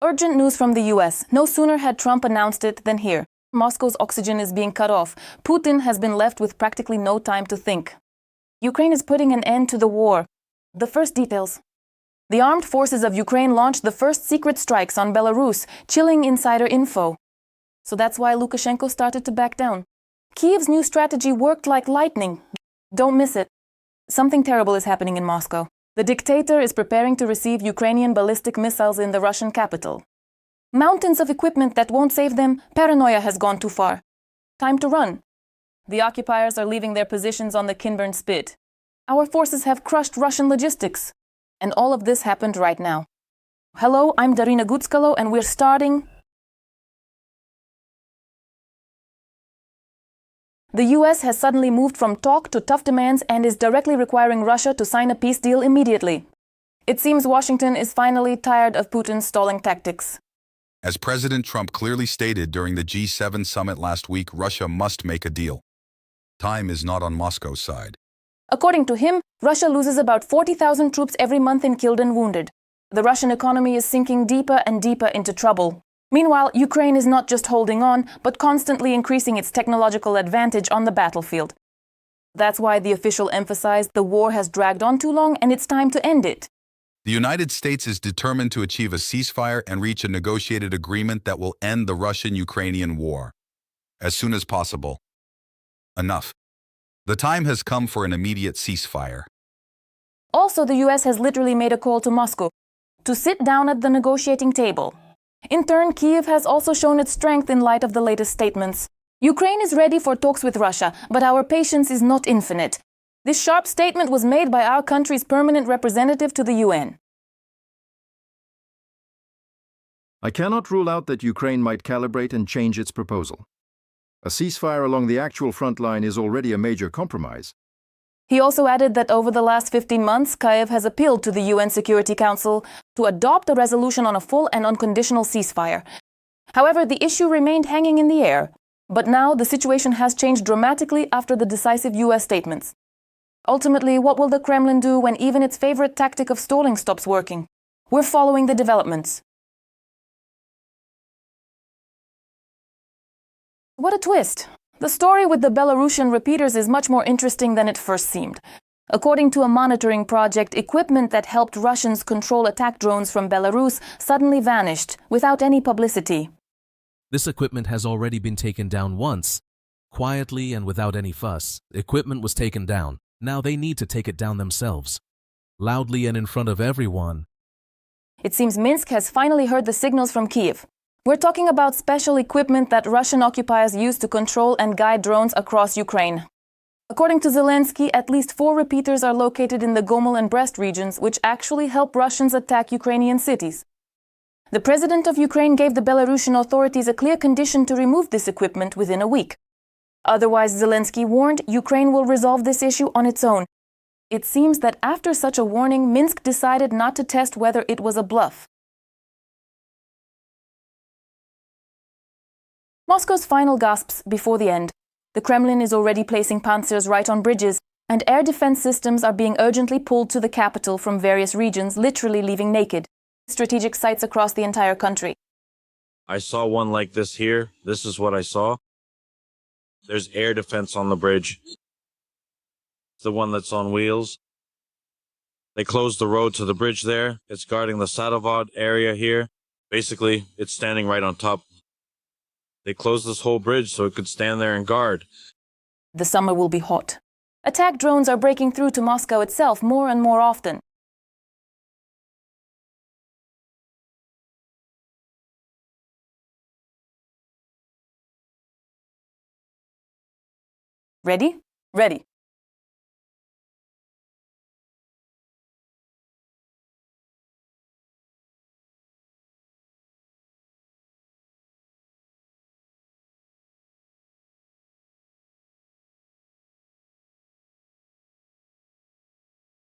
Urgent news from the US. No sooner had Trump announced it than here. Moscow's oxygen is being cut off. Putin has been left with practically no time to think. Ukraine is putting an end to the war. The first details. The armed forces of Ukraine launched the first secret strikes on Belarus, chilling insider info. So that's why Lukashenko started to back down. Kyiv's new strategy worked like lightning. Don't miss it. Something terrible is happening in Moscow. The dictator is preparing to receive Ukrainian ballistic missiles in the Russian capital. Mountains of equipment that won't save them, paranoia has gone too far. Time to run. The occupiers are leaving their positions on the Kinburn Spit. Our forces have crushed Russian logistics. And all of this happened right now. Hello, I'm Daryna Gutskalo, and we're starting. The US has suddenly moved from talk to tough demands and is directly requiring Russia to sign a peace deal immediately. It seems Washington is finally tired of Putin's stalling tactics. As President Trump clearly stated during the G7 summit last week, Russia must make a deal. Time is not on Moscow's side. According to him, Russia loses about 40,000 troops every month in killed and wounded. The Russian economy is sinking deeper and deeper into trouble. Meanwhile, Ukraine is not just holding on, but constantly increasing its technological advantage on the battlefield. That's why the official emphasized the war has dragged on too long and it's time to end it. The United States is determined to achieve a ceasefire and reach a negotiated agreement that will end the Russian-Ukrainian war as soon as possible. Enough. The time has come for an immediate ceasefire. Also, the US has literally made a call to Moscow to sit down at the negotiating table. In turn, Kyiv has also shown its strength in light of the latest statements. Ukraine is ready for talks with Russia, but our patience is not infinite. This sharp statement was made by our country's permanent representative to the UN. I cannot rule out that Ukraine might calibrate and change its proposal. A ceasefire along the actual front line is already a major compromise. He also added that over the last 15 months, Kyiv has appealed to the UN Security Council to adopt a resolution on a full and unconditional ceasefire. However, the issue remained hanging in the air. But now the situation has changed dramatically after the decisive US statements. Ultimately, what will the Kremlin do when even its favorite tactic of stalling stops working? We're following the developments. What a twist! The story with the Belarusian repeaters is much more interesting than it first seemed. According to a monitoring project, equipment that helped Russians control attack drones from Belarus suddenly vanished, without any publicity. This equipment has already been taken down once. Quietly and without any fuss, equipment was taken down. Now they need to take it down themselves. Loudly and in front of everyone. It seems Minsk has finally heard the signals from Kyiv. We're talking about special equipment that Russian occupiers use to control and guide drones across Ukraine. According to Zelensky, at least 4 repeaters are located in the Gomel and Brest regions, which actually help Russians attack Ukrainian cities. The president of Ukraine gave the Belarusian authorities a clear condition to remove this equipment within a week. Otherwise, Zelensky warned, Ukraine will resolve this issue on its own. It seems that after such a warning, Minsk decided not to test whether it was a bluff. Moscow's final gasps before the end. The Kremlin is already placing panzers right on bridges, and air defense systems are being urgently pulled to the capital from various regions, literally leaving naked strategic sites across the entire country. I saw one like this here. This is what I saw. There's air defense on the bridge. The one that's on wheels. They closed the road to the bridge there. It's guarding the Sadovod area here. Basically, it's standing right on top. They closed this whole bridge so it could stand there and guard. The summer will be hot. Attack drones are breaking through to Moscow itself more and more often. Ready? Ready.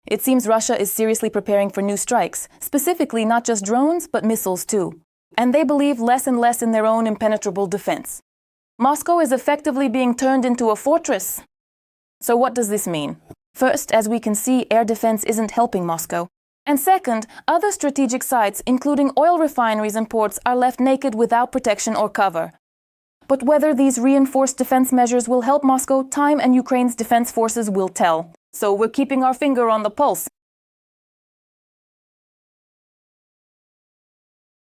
It seems Russia is seriously preparing for new strikes, specifically not just drones, but missiles too. And they believe less and less in their own impenetrable defense. Moscow is effectively being turned into a fortress. So what does this mean? First, as we can see, air defense isn't helping Moscow. And second, other strategic sites, including oil refineries and ports, are left naked without protection or cover. But whether these reinforced defense measures will help Moscow, time and Ukraine's defense forces will tell. So we're keeping our finger on the pulse.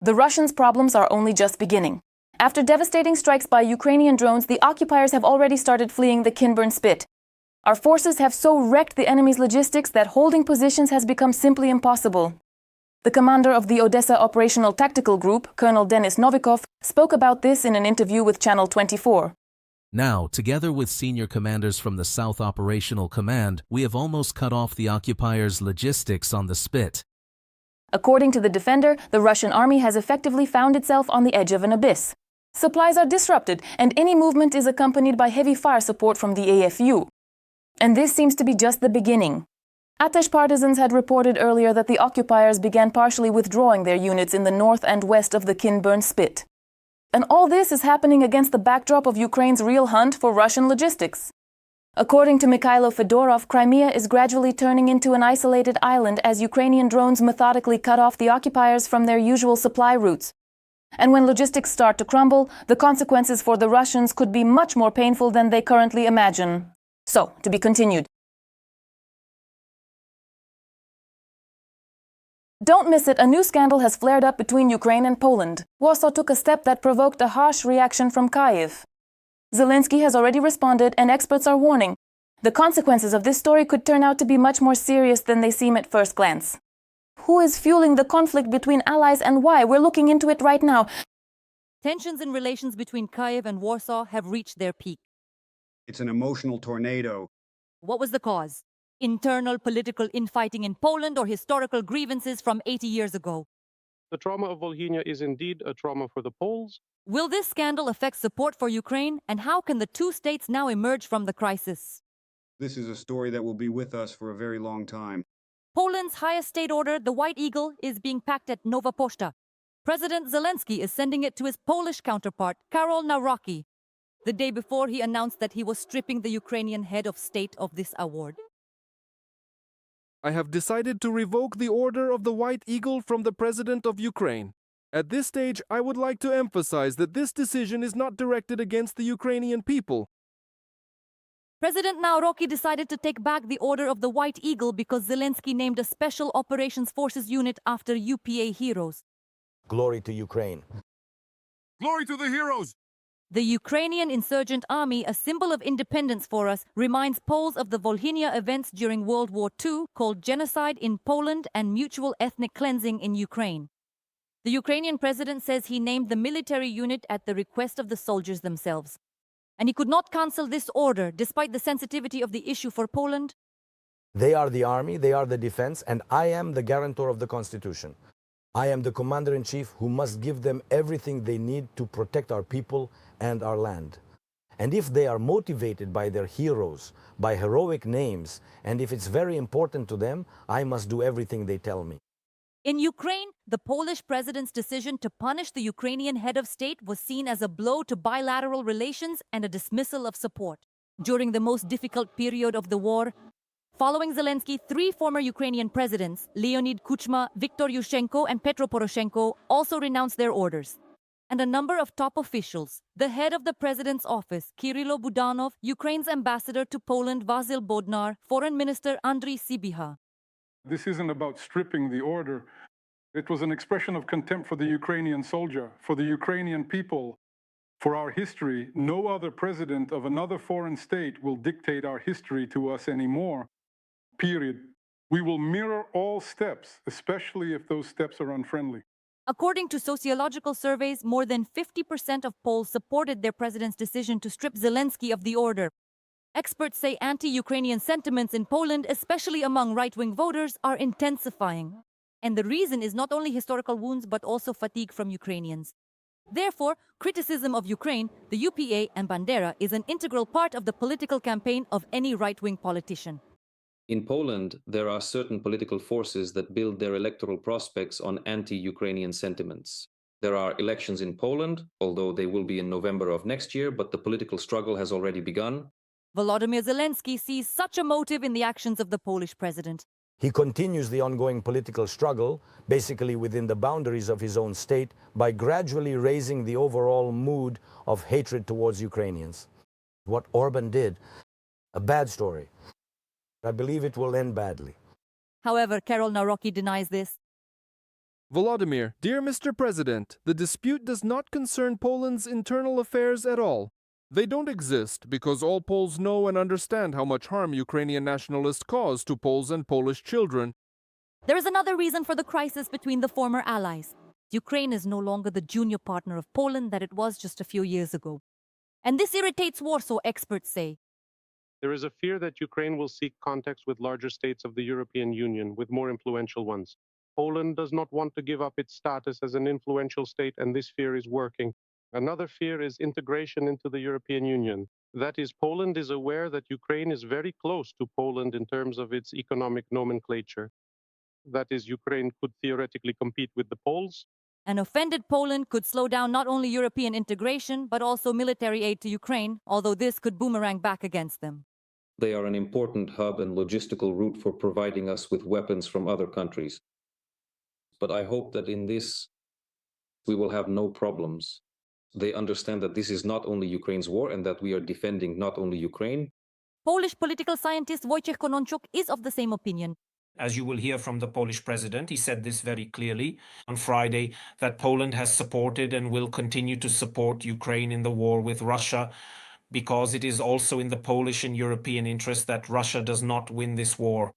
The Russians' problems are only just beginning. After devastating strikes by Ukrainian drones, the occupiers have already started fleeing the Kinburn Spit. Our forces have so wrecked the enemy's logistics that holding positions has become simply impossible. The commander of the Odessa Operational Tactical Group, Colonel Denis Novikov, spoke about this in an interview with Channel 24. Now, together with senior commanders from the South Operational Command, we have almost cut off the occupiers' logistics on the Spit. According to the defender, the Russian army has effectively found itself on the edge of an abyss. Supplies are disrupted, and any movement is accompanied by heavy fire support from the AFU. And this seems to be just the beginning. Atesh partisans had reported earlier that the occupiers began partially withdrawing their units in the north and west of the Kinburn Spit. And all this is happening against the backdrop of Ukraine's real hunt for Russian logistics. According to Mikhailo Fedorov, Crimea is gradually turning into an isolated island as Ukrainian drones methodically cut off the occupiers from their usual supply routes. And when logistics start to crumble, the consequences for the Russians could be much more painful than they currently imagine. So, to be continued. Don't miss it, a new scandal has flared up between Ukraine and Poland. Warsaw took a step that provoked a harsh reaction from Kyiv. Zelensky has already responded, and experts are warning. The consequences of this story could turn out to be much more serious than they seem at first glance. Who is fueling the conflict between allies and why? We're looking into it right now. Tensions in relations between Kyiv and Warsaw have reached their peak. It's an emotional tornado. What was the cause? Internal political infighting in Poland or historical grievances from 80 years ago? The trauma of Volhynia is indeed a trauma for the Poles. Will this scandal affect support for Ukraine, and how can the two states now emerge from the crisis? This is a story that will be with us for a very long time. Poland's highest state order, the White Eagle, is being packed at Nowa Poczta. President Zelensky is sending it to his Polish counterpart, Karol Nawrocki, the day before he announced that he was stripping the Ukrainian head of state of this award. I have decided to revoke the order of the White Eagle from the President of Ukraine. At this stage, I would like to emphasize that this decision is not directed against the Ukrainian people. President Nawrocki decided to take back the order of the White Eagle because Zelensky named a Special Operations Forces unit after UPA heroes. Glory to Ukraine. Glory to the heroes! The Ukrainian insurgent army, a symbol of independence for us, reminds Poles of the Volhynia events during World War II, called genocide in Poland and mutual ethnic cleansing in Ukraine. The Ukrainian president says he named the military unit at the request of the soldiers themselves. And he could not cancel this order, despite the sensitivity of the issue for Poland. They are the army, they are the defense, and I am the guarantor of the Constitution. I am the commander-in-chief who must give them everything they need to protect our people and our land. And if they are motivated by their heroes, by heroic names, and if it's very important to them, I must do everything they tell me. In Ukraine, the Polish president's decision to punish the Ukrainian head of state was seen as a blow to bilateral relations and a dismissal of support. During the most difficult period of the war, following Zelensky, 3 former Ukrainian presidents, Leonid Kuchma, Viktor Yushchenko, and Petro Poroshenko, also renounced their orders. And a number of top officials, the head of the president's office, Kirylo Budanov, Ukraine's ambassador to Poland, Vasyl Bodnar, Foreign Minister Andriy Sybiha. This isn't about stripping the order. It was an expression of contempt for the Ukrainian soldier, for the Ukrainian people, for our history. No other president of another foreign state will dictate our history to us anymore. Period. We will mirror all steps, especially if those steps are unfriendly. According to sociological surveys, more than 50% of Poles supported their president's decision to strip Zelensky of the order. Experts say anti-Ukrainian sentiments in Poland, especially among right-wing voters, are intensifying. And the reason is not only historical wounds, but also fatigue from Ukrainians. Therefore, criticism of Ukraine, the UPA, and Bandera is an integral part of the political campaign of any right-wing politician. In Poland, there are certain political forces that build their electoral prospects on anti-Ukrainian sentiments. There are elections in Poland, although they will be in November of next year, but the political struggle has already begun. Volodymyr Zelensky sees such a motive in the actions of the Polish president. He continues the ongoing political struggle, basically within the boundaries of his own state, by gradually raising the overall mood of hatred towards Ukrainians. What Orban did, a bad story. I believe it will end badly. However, Karol Nawrocki denies this. Volodymyr, dear Mr. President, the dispute does not concern Poland's internal affairs at all. They don't exist because all Poles know and understand how much harm Ukrainian nationalists cause to Poles and Polish children. There is another reason for the crisis between the former allies. Ukraine is no longer the junior partner of Poland that it was just a few years ago. And this irritates Warsaw, experts say. There is a fear that Ukraine will seek contacts with larger states of the European Union, with more influential ones. Poland does not want to give up its status as an influential state, and this fear is working. Another fear is integration into the European Union. That is, Poland is aware that Ukraine is very close to Poland in terms of its economic nomenclature. That is, Ukraine could theoretically compete with the Poles. An offended Poland could slow down not only European integration, but also military aid to Ukraine, although this could boomerang back against them. They are an important hub and logistical route for providing us with weapons from other countries. But I hope that in this, we will have no problems. They understand that this is not only Ukraine's war and that we are defending not only Ukraine. Polish political scientist Wojciech Kononczuk is of the same opinion. As you will hear from the Polish president, he said this very clearly on Friday, that Poland has supported and will continue to support Ukraine in the war with Russia, because it is also in the Polish and European interest that Russia does not win this war.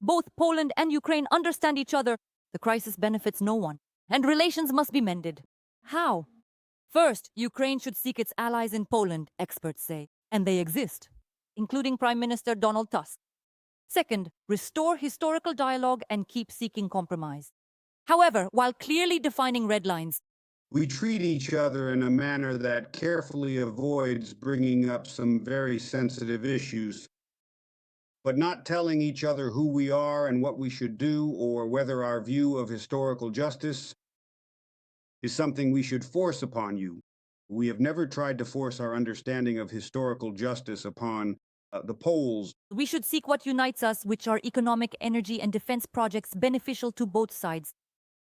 Both Poland and Ukraine understand each other. The crisis benefits no one, and relations must be mended. How? First, Ukraine should seek its allies in Poland, experts say, and they exist, including Prime Minister Donald Tusk. Second, restore historical dialogue and keep seeking compromise. However, while clearly defining red lines, We treat each other in a manner that carefully avoids bringing up some very sensitive issues, but not telling each other who we are and what we should do, or whether our view of historical justice is something we should force upon you. We have never tried to force our understanding of historical justice upon the Poles. we should seek what unites us, which are economic, energy, and defense projects beneficial to both sides.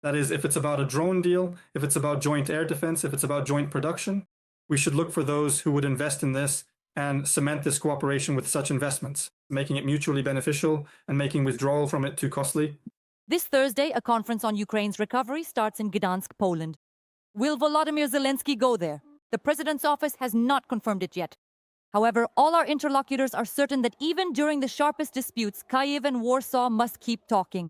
That is, if it's about a drone deal, if it's about joint air defense, if it's about joint production, we should look for those who would invest in this and cement this cooperation with such investments, making it mutually beneficial and making withdrawal from it too costly. This Thursday, a conference on Ukraine's recovery starts in Gdansk, Poland. Will Volodymyr Zelensky go there? The president's office has not confirmed it yet. However, all our interlocutors are certain that even during the sharpest disputes, Kyiv and Warsaw must keep talking.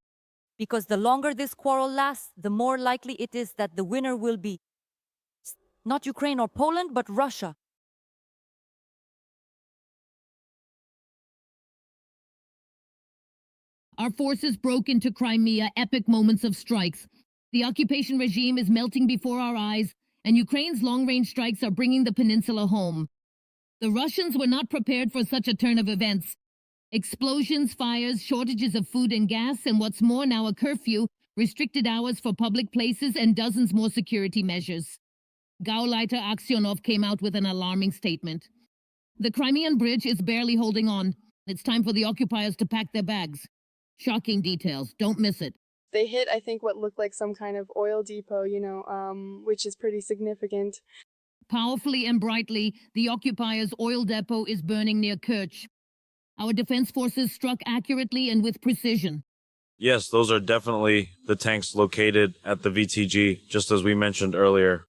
Because the longer this quarrel lasts, the more likely it is that the winner will be not Ukraine or Poland, but Russia. Our forces broke into Crimea, epic moments of strikes. The occupation regime is melting before our eyes, and Ukraine's long-range strikes are bringing the peninsula home. The Russians were not prepared for such a turn of events. Explosions, fires, shortages of food and gas, and what's more now a curfew, restricted hours for public places, and dozens more security measures. Gauleiter Aksionov came out with an alarming statement. The Crimean bridge is barely holding on. It's time for the occupiers to pack their bags. Shocking details. Don't miss it. They hit, I think, what looked like some kind of oil depot, which is pretty significant. Powerfully and brightly, the occupiers' oil depot is burning near Kerch. Our defense forces struck accurately and with precision. Yes, those are definitely the tanks located at the VTG, just as we mentioned earlier.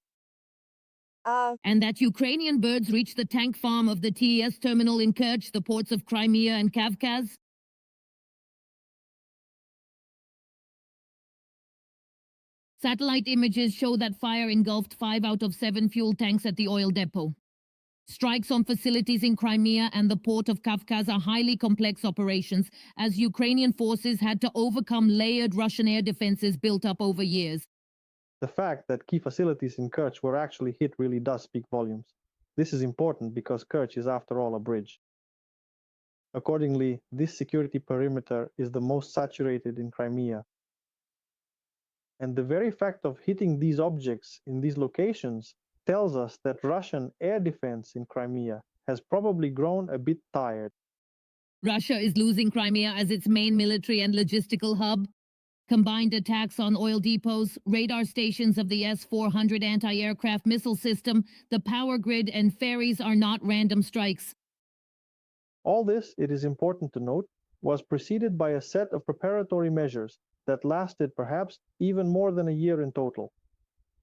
And that Ukrainian birds reached the tank farm of the TES terminal in Kerch, the ports of Crimea and Kavkaz? Satellite images show that fire engulfed 5 out of 7 fuel tanks at the oil depot. Strikes on facilities in Crimea and the port of Kavkaz are highly complex operations, as Ukrainian forces had to overcome layered Russian air defenses built up over years. The fact that key facilities in Kerch were actually hit really does speak volumes. This is important because Kerch is, after all, a bridge. Accordingly, this security perimeter is the most saturated in Crimea. And the very fact of hitting these objects in these locations tells us that Russian air defense in Crimea has probably grown a bit tired. Russia is losing Crimea as its main military and logistical hub. Combined attacks on oil depots, radar stations of the S-400 anti-aircraft missile system, the power grid, and ferries are not random strikes. All this, it is important to note, was preceded by a set of preparatory measures that lasted perhaps even more than a year in total.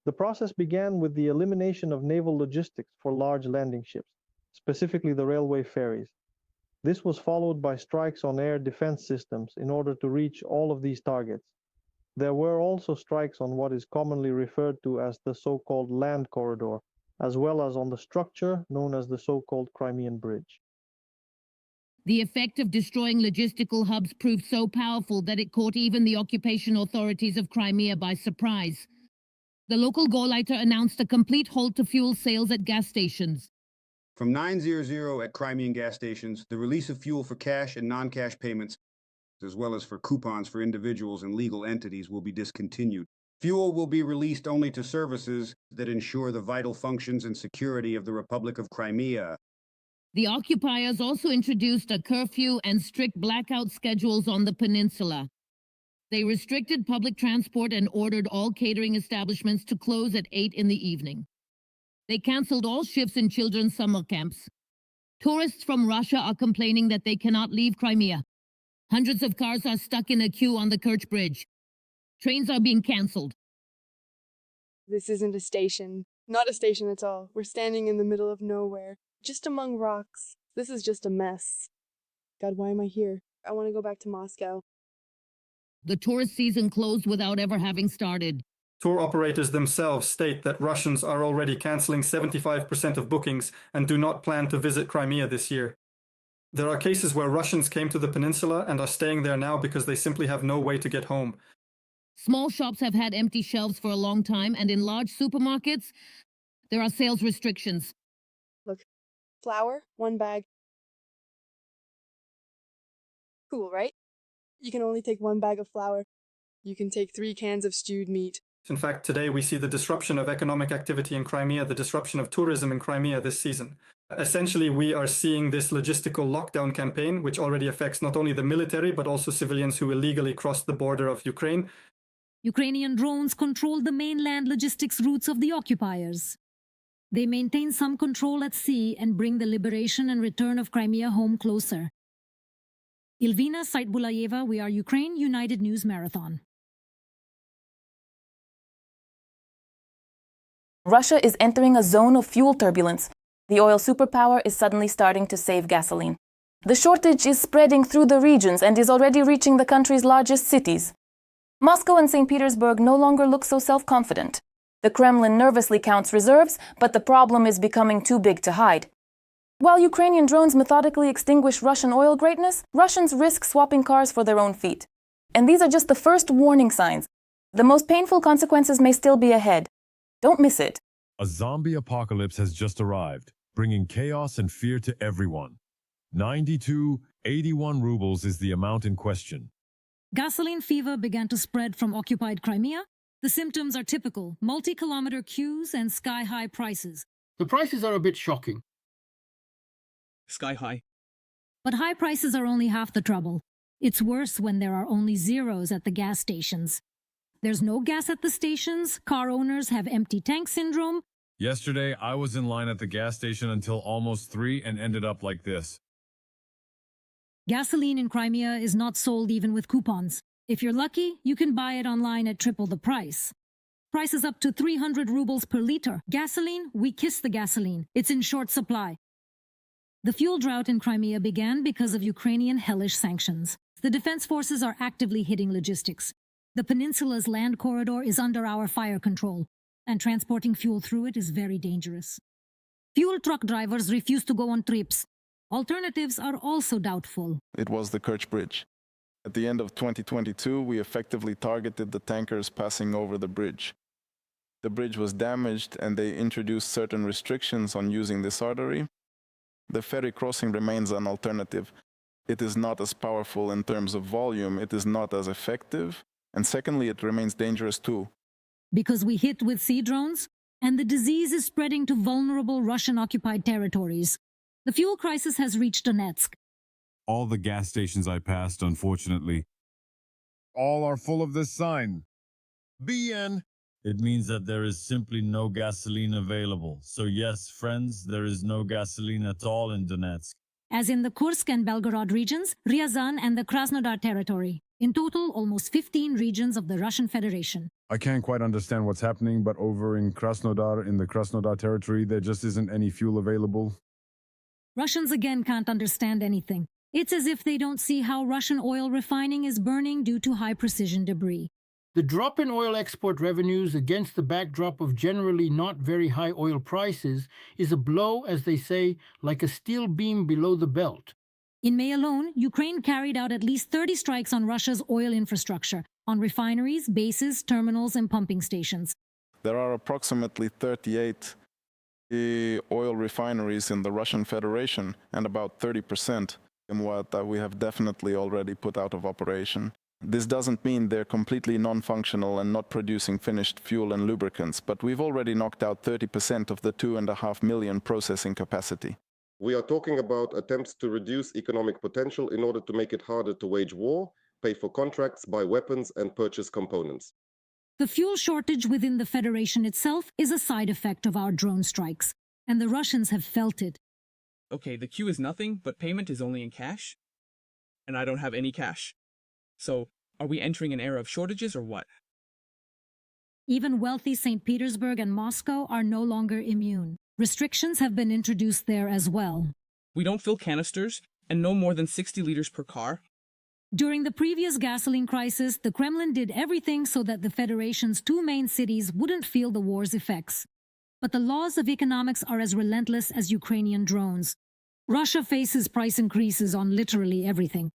The process began with the elimination of naval logistics for large landing ships, specifically the railway ferries. This was followed by strikes on air defense systems in order to reach all of these targets. There were also strikes on what is commonly referred to as the so-called land corridor, as well as on the structure known as the so-called Crimean Bridge. The effect of destroying logistical hubs proved so powerful that it caught even the occupation authorities of Crimea by surprise. The local Gauleiter announced a complete halt to fuel sales at gas stations. From 900 at Crimean gas stations, the release of fuel for cash and non-cash payments, as well as for coupons for individuals and legal entities, will be discontinued. Fuel will be released only to services that ensure the vital functions and security of the Republic of Crimea. The occupiers also introduced a curfew and strict blackout schedules on the peninsula. They restricted public transport and ordered all catering establishments to close at 8 in the evening. They canceled all shifts in children's summer camps. Tourists from Russia are complaining that they cannot leave Crimea. Hundreds of cars are stuck in a queue on the Kerch Bridge. Trains are being cancelled. This isn't a station. Not a station at all. We're standing in the middle of nowhere, just among rocks. This is just a mess. God, why am I here? I want to go back to Moscow. The tourist season closed without ever having started. Tour operators themselves state that Russians are already cancelling 75% of bookings and do not plan to visit Crimea this year. There are cases where Russians came to the peninsula and are staying there now because they simply have no way to get home. Small shops have had empty shelves for a long time, and in large supermarkets, there are sales restrictions. Look, flour, 1 bag. Cool, right? You can only take 1 bag of flour. You can take 3 cans of stewed meat. In fact, today we see the disruption of economic activity in Crimea, the disruption of tourism in Crimea this season. Essentially, we are seeing this logistical lockdown campaign, which already affects not only the military, but also civilians who illegally cross the border of Ukraine. Ukrainian drones control the mainland logistics routes of the occupiers. They maintain some control at sea and bring the liberation and return of Crimea home closer. Ilvina Saitbulayeva, We Are Ukraine, United News Marathon. Russia is entering a zone of fuel turbulence. The oil superpower is suddenly starting to save gasoline. The shortage is spreading through the regions and is already reaching the country's largest cities. Moscow and St. Petersburg no longer look so self-confident. The Kremlin nervously counts reserves, but the problem is becoming too big to hide. While Ukrainian drones methodically extinguish Russian oil greatness, Russians risk swapping cars for their own feet. And these are just the first warning signs. The most painful consequences may still be ahead. Don't miss it. A zombie apocalypse has just arrived, bringing chaos and fear to everyone. 82.81 rubles is the amount in question. Gasoline fever began to spread from occupied Crimea. The symptoms are typical: multi-kilometer queues and sky-high prices. The prices are a bit shocking. Sky-high. But high prices are only half the trouble. It's worse when there are only zeros at the gas stations. There's no gas at the stations, car owners have empty tank syndrome. Yesterday, I was in line at the gas station until almost 3 and ended up like this. Gasoline in Crimea is not sold even with coupons. If you're lucky, you can buy it online at triple the price. Prices up to 300 rubles per liter. Gasoline, we kiss the gasoline. It's in short supply. The fuel drought in Crimea began because of Ukrainian hellish sanctions. The defense forces are actively hitting logistics. The peninsula's land corridor is under our fire control, and transporting fuel through it is very dangerous. Fuel truck drivers refuse to go on trips. Alternatives are also doubtful. It was the Kerch Bridge. At the end of 2022, we effectively targeted the tankers passing over the bridge. The bridge was damaged and they introduced certain restrictions on using this artery. The ferry crossing remains an alternative. It is not as powerful in terms of volume, it is not as effective, and secondly, it remains dangerous too. Because we hit with sea drones, and the disease is spreading to vulnerable Russian-occupied territories. The fuel crisis has reached Donetsk. All the gas stations I passed, unfortunately, all are full of this sign. BN. It means that there is simply no gasoline available. So yes, friends, there is no gasoline at all in Donetsk. As in the Kursk and Belgorod regions, Ryazan and the Krasnodar territory. In total, almost 15 regions of the Russian Federation. I can't quite understand what's happening, but over in Krasnodar, in the Krasnodar territory, there just isn't any fuel available. Russians again can't understand anything. It's as if they don't see how Russian oil refining is burning due to high-precision debris. The drop in oil export revenues against the backdrop of generally not very high oil prices is a blow, as they say, like a steel beam below the belt. In May alone, Ukraine carried out at least 30 strikes on Russia's oil infrastructure, on refineries, bases, terminals, and pumping stations. There are approximately 38 oil refineries in the Russian Federation, and about 30% in what we have definitely already put out of operation. This doesn't mean they're completely non-functional and not producing finished fuel and lubricants, but we've already knocked out 30% of the 2.5 million processing capacity. We are talking about attempts to reduce economic potential in order to make it harder to wage war, pay for contracts, buy weapons, and purchase components. The fuel shortage within the Federation itself is a side effect of our drone strikes, and the Russians have felt it. Okay, the queue is nothing, but payment is only in cash, and I don't have any cash. So, are we entering an era of shortages or what? Even wealthy St. Petersburg and Moscow are no longer immune. Restrictions have been introduced there as well. We don't fill canisters, and no more than 60 liters per car. During the previous gasoline crisis, the Kremlin did everything so that the Federation's two main cities wouldn't feel the war's effects. But the laws of economics are as relentless as Ukrainian drones. Russia faces price increases on literally everything.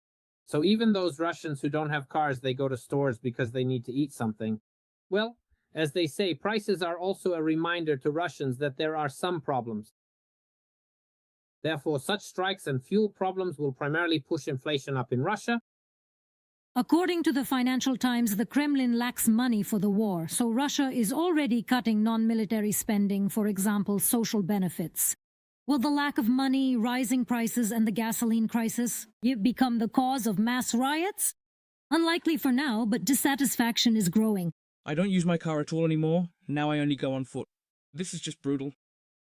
So even those Russians who don't have cars, they go to stores because they need to eat something. Well, as they say, prices are also a reminder to Russians that there are some problems. Therefore, such strikes and fuel problems will primarily push inflation up in Russia. According to the Financial Times, the Kremlin lacks money for the war, so Russia is already cutting non-military spending, for example, social benefits. Will the lack of money, rising prices, and the gasoline crisis become the cause of mass riots? Unlikely for now, but dissatisfaction is growing. I don't use my car at all anymore. Now I only go on foot. This is just brutal.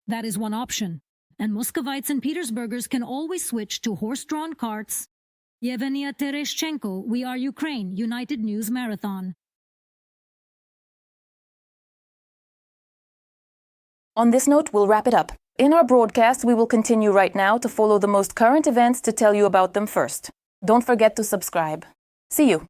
That is one option. And Muscovites and Petersburgers can always switch to horse-drawn carts. Yevgenia Tereshchenko, We Are Ukraine, United News Marathon. On this note, we'll wrap it up. In our broadcast, we will continue right now to follow the most current events to tell you about them first. Don't forget to subscribe. See you.